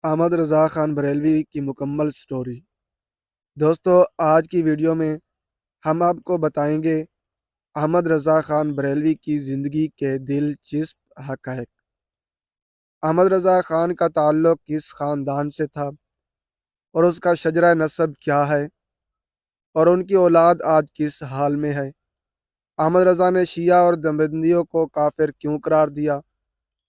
احمد رضا خان بریلوی کی مکمل سٹوری۔ دوستو، آج کی ویڈیو میں ہم آپ کو بتائیں گے احمد رضا خان بریلوی کی زندگی کے دلچسپ حقائق۔ احمد رضا خان کا تعلق کس خاندان سے تھا اور اس کا شجرہ نسب کیا ہے اور ان کی اولاد آج کس حال میں ہے؟ احمد رضا نے شیعہ اور دیوبندیوں کو کافر کیوں قرار دیا؟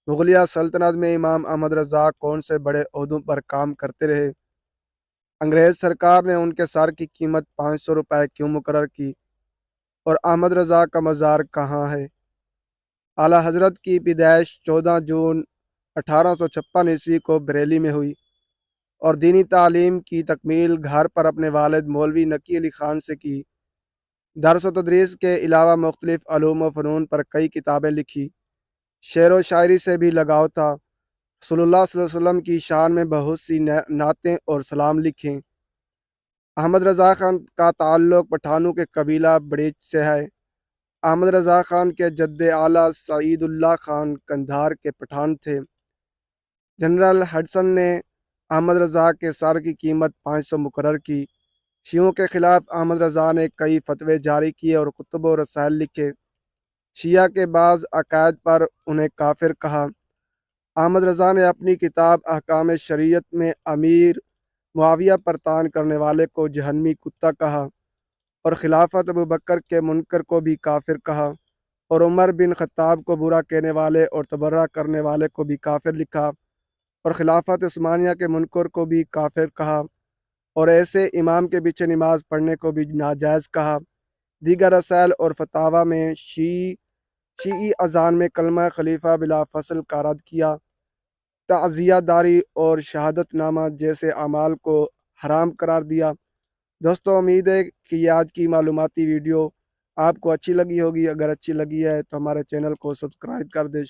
مغلیہ سلطنت میں امام احمد رضا کون سے بڑے عہدوں پر کام کرتے رہے؟ انگریز سرکار نے ان کے سر کی قیمت 500 روپے کیوں مقرر کی اور احمد رضا کا مزار کہاں ہے؟ اعلیٰ حضرت کی پیدائش 14 جون 1856 کو بریلی میں ہوئی اور دینی تعلیم کی تکمیل گھر پر اپنے والد مولوی نقی علی خان سے کی۔ درس و تدریس کے علاوہ مختلف علوم و فنون پر کئی کتابیں لکھی۔ شعر و شاعری سے بھی لگاؤ تھا۔ رسول اللہ صلی اللہ علیہ وسلم کی شان میں بہت سی نعتیں اور سلام لکھیں۔ احمد رضا خان کا تعلق پٹھانوں کے قبیلہ بڑیچ سے ہے۔ احمد رضا خان کے جد اعلیٰ سعید اللہ خان قندھار کے پٹھان تھے۔ جنرل ہڈسن نے احمد رضا کے سر کی قیمت 500 مقرر کی۔ شیعوں کے خلاف احمد رضا نے کئی فتوے جاری کیے اور کتب و رسائل لکھے۔ شیعہ کے بعض عقائد پر انہیں کافر کہا۔ احمد رضا نے اپنی کتاب احکام شریعت میں امیر معاویہ پر طعن کرنے والے کو جہنمی کتا کہا اور خلافت ابوبکر کے منکر کو بھی کافر کہا اور عمر بن خطاب کو برا کہنے والے اور تبرہ کرنے والے کو بھی کافر لکھا اور خلافت عثمانیہ کے منکر کو بھی کافر کہا اور ایسے امام کے پیچھے نماز پڑھنے کو بھی ناجائز کہا۔ دیگر رسائل اور فتاوی میں شیعی اذان میں کلمہ خلیفہ بلا فصل کا رد کیا، تعزیہ داری اور شہادت نامہ جیسے اعمال کو حرام قرار دیا۔ دوستو، امید ہے کہ آج کی معلوماتی ویڈیو آپ کو اچھی لگی ہوگی۔ اگر اچھی لگی ہے تو ہمارے چینل کو سبسکرائب کر دیں۔